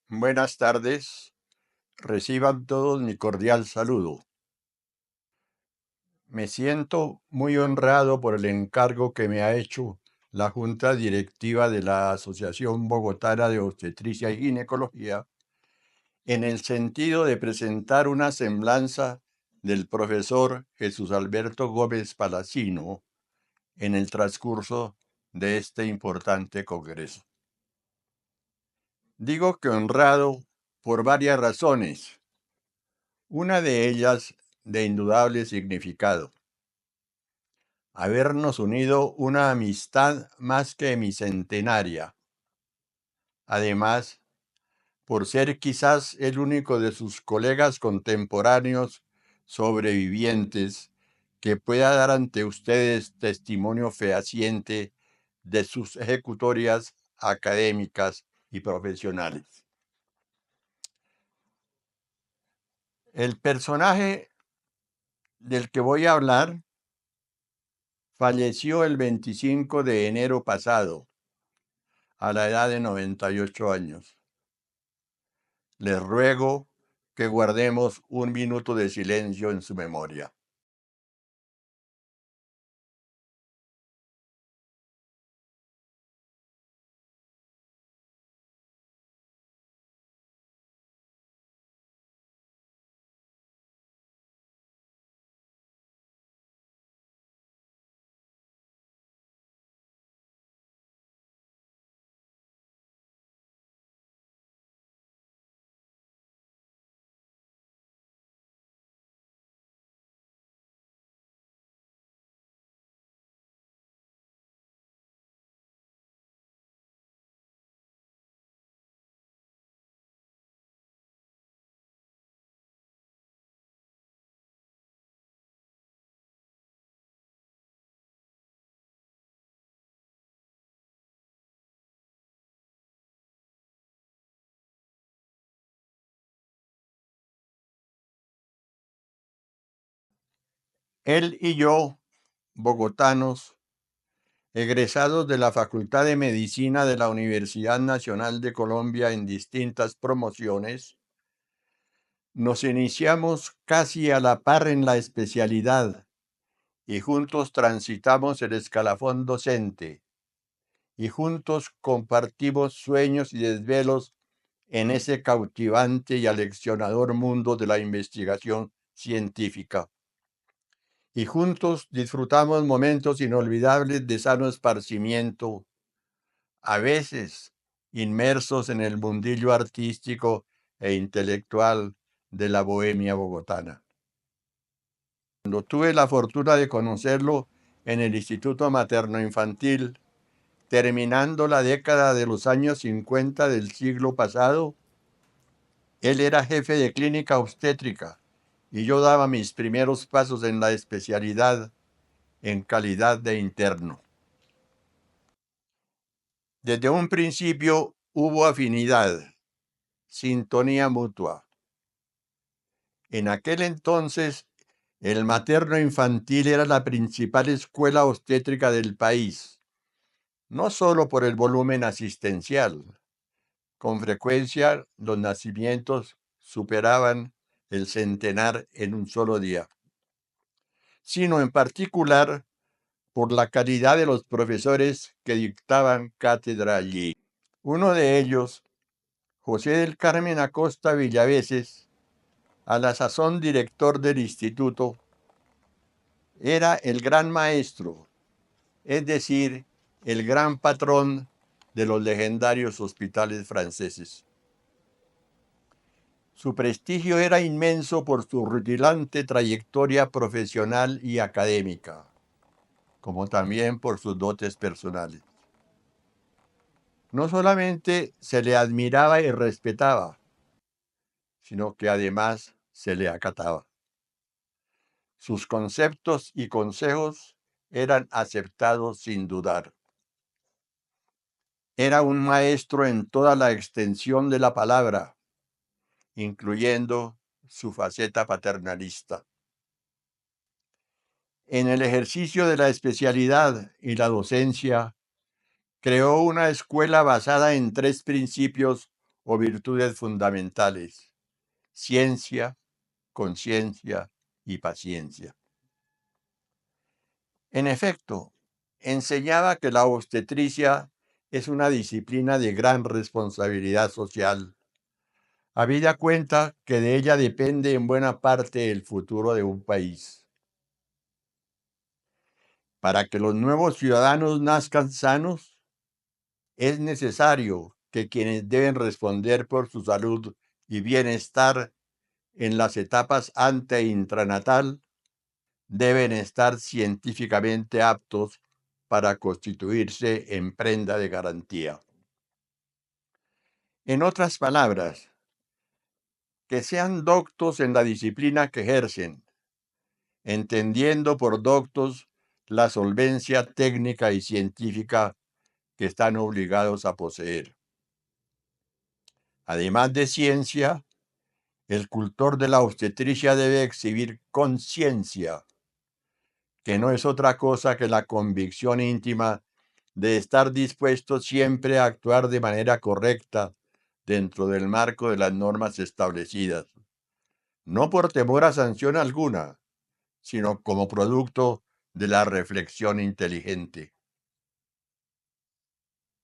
Buenas tardes, reciban todos mi cordial saludo. Me siento muy honrado por el encargo que me ha hecho la Junta Directiva de la Asociación Bogotana de Obstetricia y Ginecología en el sentido de presentar una semblanza del profesor Jesús Alberto Gómez Palacino en el transcurso de este importante congreso. Digo que honrado por varias razones. Una de ellas de indudable significado: habernos unido una amistad más que bicentenaria. Además, por ser quizás el único de sus colegas contemporáneos sobrevivientes que pueda dar ante ustedes testimonio fehaciente de sus ejecutorias académicas y profesionales. El personaje del que voy a hablar falleció el 25 de enero pasado, a la edad de 98 años. Les ruego que guardemos un minuto de silencio en su memoria. Él y yo, bogotanos, egresados de la Facultad de Medicina de la Universidad Nacional de Colombia en distintas promociones, nos iniciamos casi a la par en la especialidad y juntos transitamos el escalafón docente y juntos compartimos sueños y desvelos en ese cautivante y aleccionador mundo de la investigación científica. Y juntos disfrutamos momentos inolvidables de sano esparcimiento, a veces inmersos en el mundillo artístico e intelectual de la bohemia bogotana. Cuando tuve la fortuna de conocerlo en el Instituto Materno Infantil, terminando la década de los años 50 del siglo pasado, él era jefe de clínica obstétrica y yo daba mis primeros pasos en la especialidad en calidad de interno. Desde un principio hubo afinidad, sintonía mutua. En aquel entonces, el materno infantil era la principal escuela obstétrica del país, no solo por el volumen asistencial. Con frecuencia, los nacimientos superaban el centenar en un solo día, sino en particular por la calidad de los profesores que dictaban cátedra allí. Uno de ellos, José del Carmen Acosta Villaveses, a la sazón director del instituto, era el gran maestro, es decir, el gran patrón de los legendarios hospitales franceses. Su prestigio era inmenso por su rutilante trayectoria profesional y académica, como también por sus dotes personales. No solamente se le admiraba y respetaba, sino que además se le acataba. Sus conceptos y consejos eran aceptados sin dudar. Era un maestro en toda la extensión de la palabra, incluyendo su faceta paternalista. En el ejercicio de la especialidad y la docencia, creó una escuela basada en tres principios o virtudes fundamentales: ciencia, conciencia y paciencia. En efecto, enseñaba que la obstetricia es una disciplina de gran responsabilidad social, habida cuenta que de ella depende en buena parte el futuro de un país. Para que los nuevos ciudadanos nazcan sanos, es necesario que quienes deben responder por su salud y bienestar en las etapas ante e intranatal deben estar científicamente aptos para constituirse en prenda de garantía. En otras palabras, que sean doctos en la disciplina que ejercen, entendiendo por doctos la solvencia técnica y científica que están obligados a poseer. Además de ciencia, el cultor de la obstetricia debe exhibir conciencia, que no es otra cosa que la convicción íntima de estar dispuesto siempre a actuar de manera correcta dentro del marco de las normas establecidas, no por temor a sanción alguna, sino como producto de la reflexión inteligente.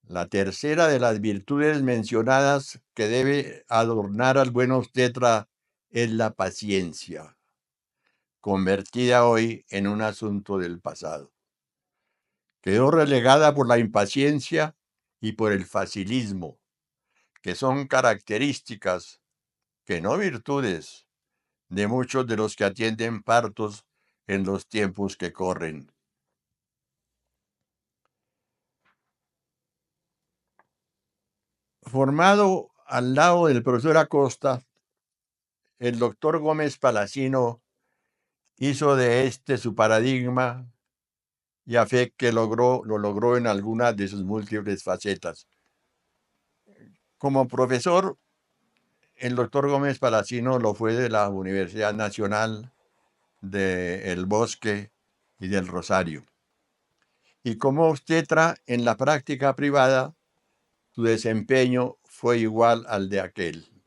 La tercera de las virtudes mencionadas que debe adornar al buen obstetra es la paciencia, convertida hoy en un asunto del pasado. Quedó relegada por la impaciencia y por el facilismo, que son características, que no virtudes, de muchos de los que atienden partos en los tiempos que corren. Formado al lado del profesor Acosta, el doctor Gómez Palacino hizo de este su paradigma y a fe que lo logró en algunas de sus múltiples facetas. Como profesor, el doctor Gómez Palacino lo fue de la Universidad Nacional de El Bosque y del Rosario. Y como obstetra en la práctica privada, su desempeño fue igual al de aquel.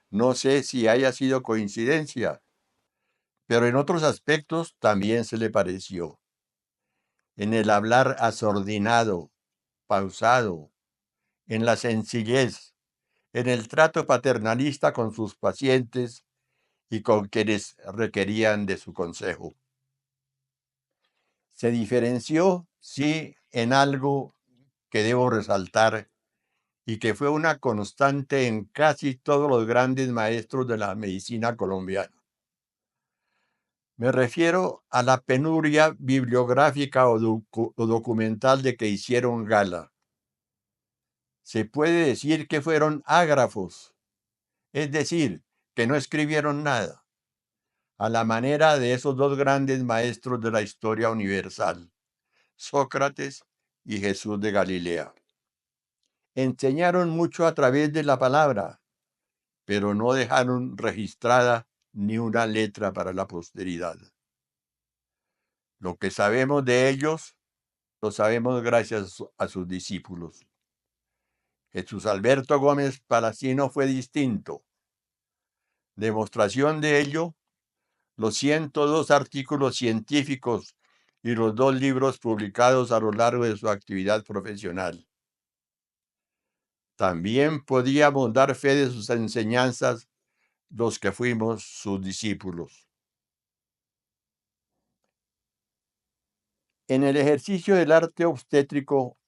No sé si haya sido coincidencia, pero en otros aspectos también se le pareció. En el hablar asordinado, pausado, en la sencillez, en el trato paternalista con sus pacientes y con quienes requerían de su consejo. Se diferenció, sí, en algo que debo resaltar y que fue una constante en casi todos los grandes maestros de la medicina colombiana. Me refiero a la penuria bibliográfica o documental de que hicieron gala. Se puede decir que fueron ágrafos, es decir, que no escribieron nada, a la manera de esos dos grandes maestros de la historia universal, Sócrates y Jesús de Galilea. Enseñaron mucho a través de la palabra, pero no dejaron registrada ni una letra para la posteridad. Lo que sabemos de ellos, lo sabemos gracias a sus discípulos. Jesús Alberto Gómez Palacino fue distinto. Demostración de ello, los 102 artículos científicos y los 2 libros publicados a lo largo de su actividad profesional. También podíamos dar fe de sus enseñanzas los que fuimos sus discípulos. En el ejercicio del arte obstétrico,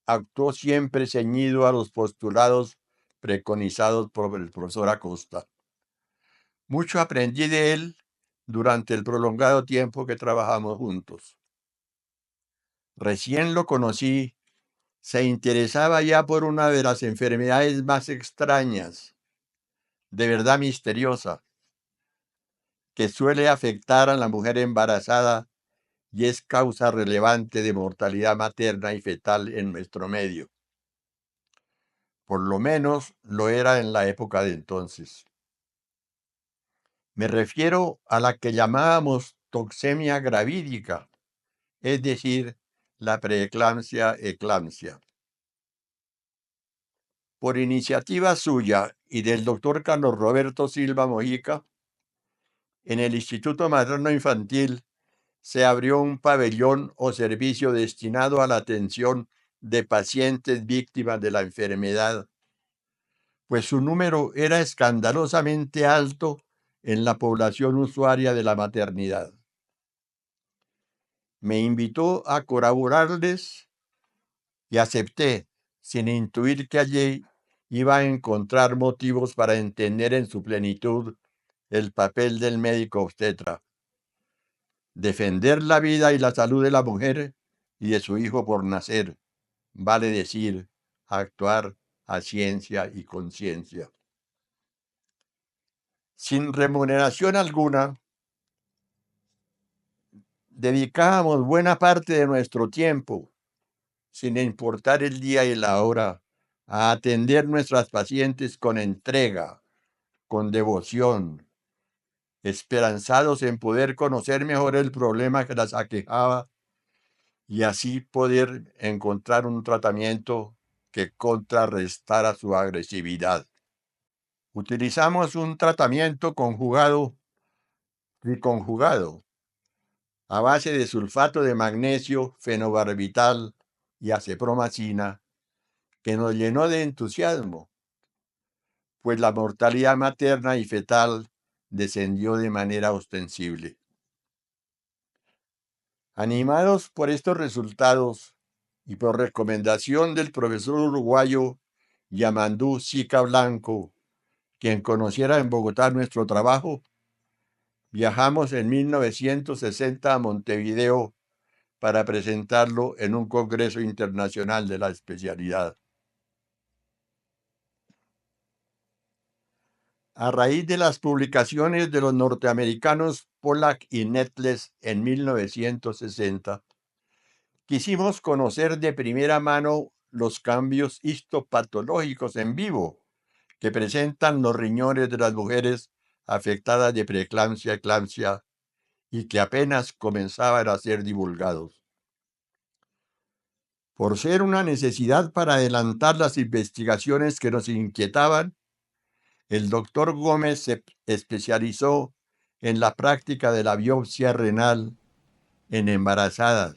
actuó siempre ceñido a los postulados preconizados por el profesor Acosta. Mucho aprendí de él durante el prolongado tiempo que trabajamos juntos. Recién lo conocí, se interesaba ya por una de las enfermedades más extrañas, de verdad misteriosa, que suele afectar a la mujer embarazada y es causa relevante de mortalidad materna y fetal en nuestro medio. Por lo menos lo era en la época de entonces. Me refiero a la que llamábamos toxemia gravídica, es decir, la preeclampsia-eclampsia. Por iniciativa suya y del doctor Carlos Roberto Silva Mojica, en el Instituto Materno Infantil se abrió un pabellón o servicio destinado a la atención de pacientes víctimas de la enfermedad, pues su número era escandalosamente alto en la población usuaria de la maternidad. Me invitó a colaborarles y acepté, sin intuir que allí iba a encontrar motivos para entender en su plenitud el papel del médico obstetra: defender la vida y la salud de la mujer y de su hijo por nacer, vale decir, actuar a ciencia y conciencia. Sin remuneración alguna, dedicábamos buena parte de nuestro tiempo, sin importar el día y la hora, a atender nuestras pacientes con entrega, con devoción, esperanzados en poder conocer mejor el problema que las aquejaba y así poder encontrar un tratamiento que contrarrestara su agresividad. Utilizamos un tratamiento conjugado y conjugado a base de sulfato de magnesio, fenobarbital y acepromacina, que nos llenó de entusiasmo, pues la mortalidad materna y fetal descendió de manera ostensible. Animados por estos resultados y por recomendación del profesor uruguayo Yamandú Sica Blanco, quien conociera en Bogotá nuestro trabajo, viajamos en 1960 a Montevideo para presentarlo en un congreso internacional de la especialidad. A raíz de las publicaciones de los norteamericanos Pollack y Nettles en 1960, quisimos conocer de primera mano los cambios histopatológicos en vivo que presentan los riñones de las mujeres afectadas de preeclampsia-eclampsia y que apenas comenzaban a ser divulgados. Por ser una necesidad para adelantar las investigaciones que nos inquietaban, el doctor Gómez se especializó en la práctica de la biopsia renal en embarazadas,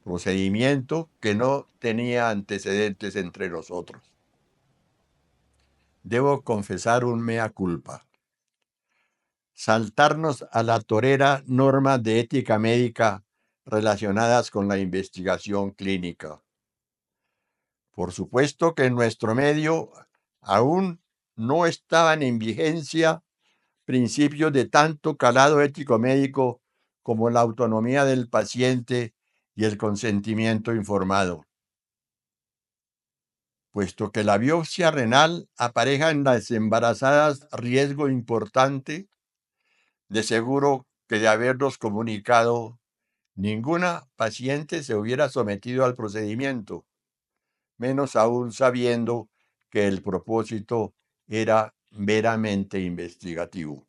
procedimiento que no tenía antecedentes entre nosotros. Debo confesar un mea culpa: saltarnos a la torera normas de ética médica relacionadas con la investigación clínica. Por supuesto que en nuestro medio aún no estaban en vigencia principios de tanto calado ético médico como la autonomía del paciente y el consentimiento informado. Puesto que la biopsia renal apareja en las embarazadas riesgo importante, de seguro que de habernos comunicado, ninguna paciente se hubiera sometido al procedimiento, menos aún sabiendo que el propósito era meramente investigativo.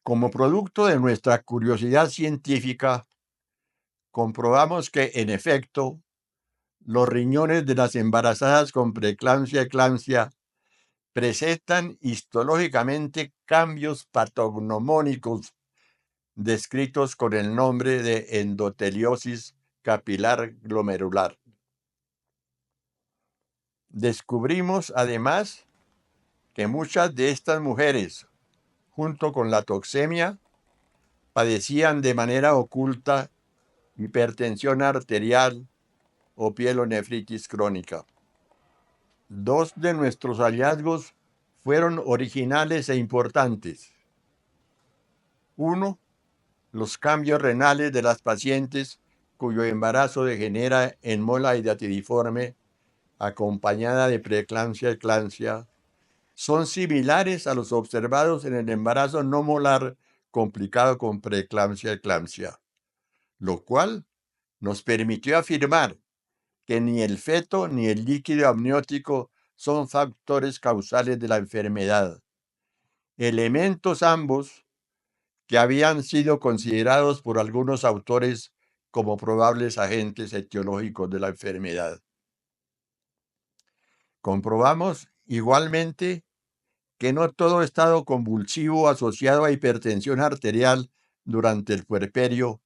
Como producto de nuestra curiosidad científica, comprobamos que, en efecto, los riñones de las embarazadas con preeclampsia-eclampsia presentan histológicamente cambios patognomónicos descritos con el nombre de endoteliosis capilar glomerular. Descubrimos además que muchas de estas mujeres, junto con la toxemia, padecían de manera oculta hipertensión arterial o pielonefritis crónica. Dos de nuestros hallazgos fueron originales e importantes. Uno, los cambios renales de las pacientes cuyo embarazo degenera en mola hidatidiforme acompañada de preeclampsia-eclampsia son similares a los observados en el embarazo no molar complicado con preeclampsia-eclampsia, lo cual nos permitió afirmar que ni el feto ni el líquido amniótico son factores causales de la enfermedad, elementos ambos que habían sido considerados por algunos autores como probables agentes etiológicos de la enfermedad. Comprobamos igualmente que no todo estado convulsivo asociado a hipertensión arterial durante el puerperio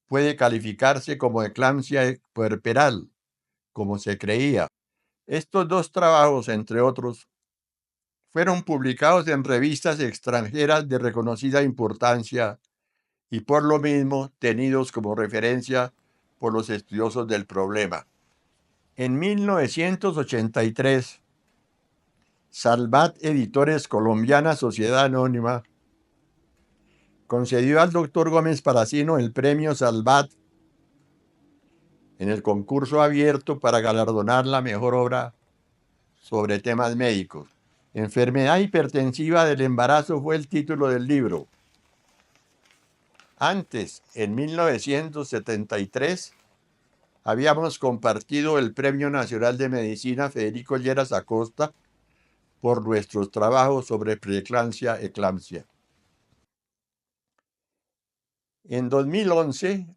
puede calificarse como eclampsia puerperal, como se creía. Estos dos trabajos, entre otros, fueron publicados en revistas extranjeras de reconocida importancia y por lo mismo tenidos como referencia por los estudiosos del problema. En 1983, Salvat Editores Colombiana Sociedad Anónima concedió al doctor Gómez Paracino el premio Salvat en el concurso abierto para galardonar la mejor obra sobre temas médicos. Enfermedad hipertensiva del embarazo fue el título del libro. Antes, en 1973, habíamos compartido el Premio Nacional de Medicina Federico Lleras Acosta por nuestros trabajos sobre preeclampsia-eclampsia. En 2011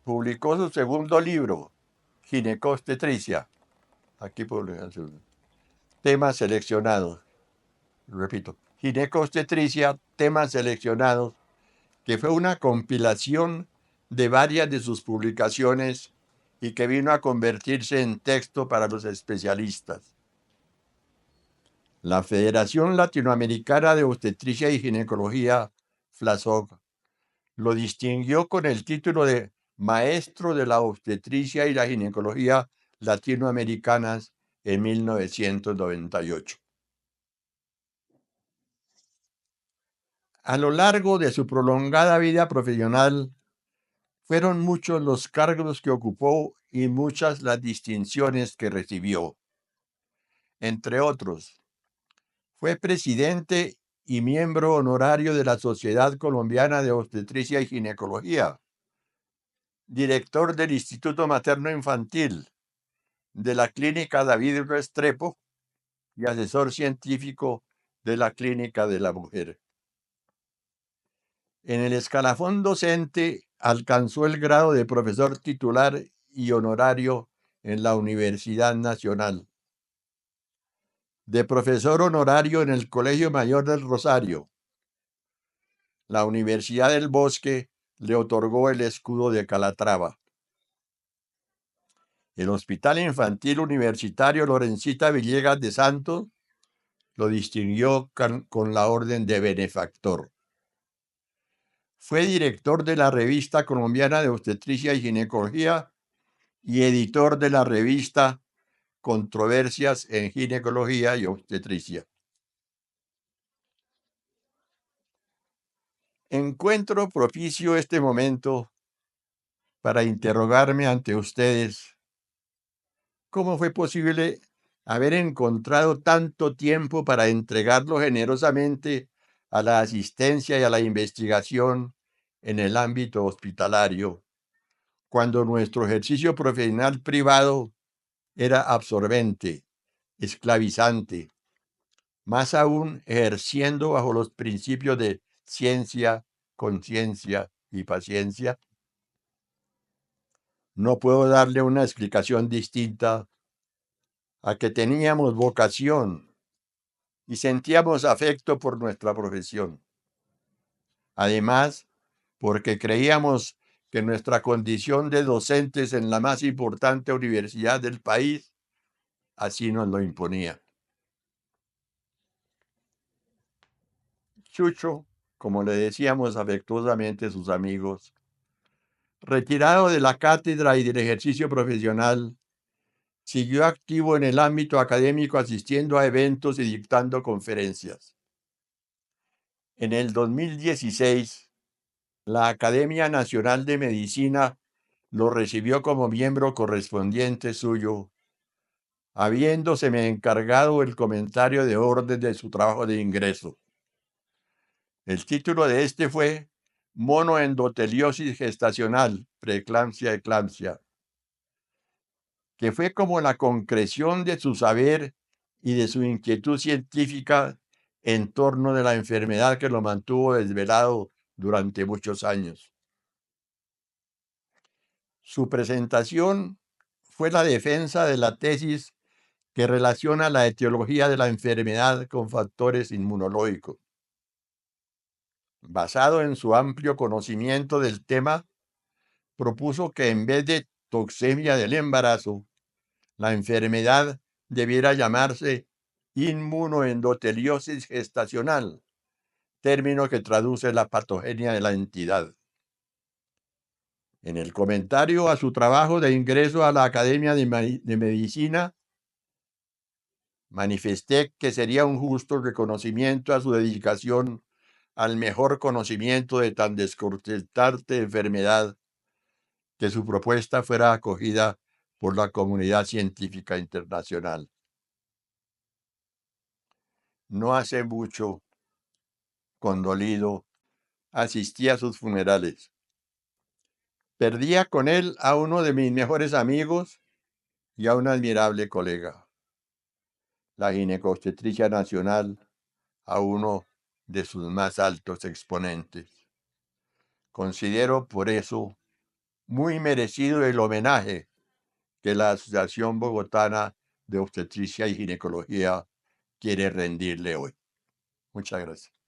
publicó su segundo libro, Ginecobstetricia. Aquí publican sus temas seleccionados. Repito, Ginecobstetricia, temas seleccionados, que fue una compilación de varias de sus publicaciones y que vino a convertirse en texto para los especialistas. La Federación Latinoamericana de Obstetricia y Ginecología, FLASOG, lo distinguió con el título de Maestro de la Obstetricia y la Ginecología Latinoamericanas en 1998. A lo largo de su prolongada vida profesional, fueron muchos los cargos que ocupó y muchas las distinciones que recibió. Entre otros, fue presidente y miembro honorario de la Sociedad Colombiana de Obstetricia y Ginecología, director del Instituto Materno Infantil, de la Clínica David Restrepo y asesor científico de la Clínica de la Mujer. En el escalafón docente alcanzó el grado de profesor titular y honorario en la Universidad Nacional, de profesor honorario en el Colegio Mayor del Rosario. La Universidad del Bosque le otorgó el escudo de Calatrava. El Hospital Infantil Universitario Lorencita Villegas de Santos lo distinguió con la Orden de Benefactor. Fue director de la Revista Colombiana de Obstetricia y Ginecología y editor de la revista Controversias en Ginecología y Obstetricia. Encuentro propicio este momento para interrogarme ante ustedes cómo fue posible haber encontrado tanto tiempo para entregarlo generosamente a la asistencia y a la investigación en el ámbito hospitalario, cuando nuestro ejercicio profesional privado era absorbente, esclavizante, más aún ejerciendo bajo los principios de ciencia, conciencia y paciencia. No puedo darle una explicación distinta a que teníamos vocación y sentíamos afecto por nuestra profesión. Además, porque creíamos que nuestra condición de docentes en la más importante universidad del país así nos lo imponía. Chucho, como le decíamos afectuosamente sus amigos, retirado de la cátedra y del ejercicio profesional, siguió activo en el ámbito académico asistiendo a eventos y dictando conferencias. En el 2016, la Academia Nacional de Medicina lo recibió como miembro correspondiente suyo, habiéndoseme encargado el comentario de orden de su trabajo de ingreso. El título de este fue Monoendoteliosis gestacional, preeclampsia-eclampsia, que fue como la concreción de su saber y de su inquietud científica en torno de la enfermedad que lo mantuvo desvelado durante muchos años. Su presentación fue la defensa de la tesis que relaciona la etiología de la enfermedad con factores inmunológicos. Basado en su amplio conocimiento del tema, propuso que en vez de toxemia del embarazo, la enfermedad debiera llamarse inmunoendoteliosis gestacional, término que traduce la patogenia de la entidad. En el comentario a su trabajo de ingreso a la Academia de Medicina, manifesté que sería un justo reconocimiento a su dedicación al mejor conocimiento de tan desconcertante enfermedad que su propuesta fuera acogida por la comunidad científica internacional. No hace mucho, condolido, asistí a sus funerales. Perdía con él a uno de mis mejores amigos y a un admirable colega, la ginecobstetricia nacional, a uno de sus más altos exponentes. Considero por eso muy merecido el homenaje que la Asociación Bogotana de Obstetricia y Ginecología quiere rendirle hoy. Muchas gracias.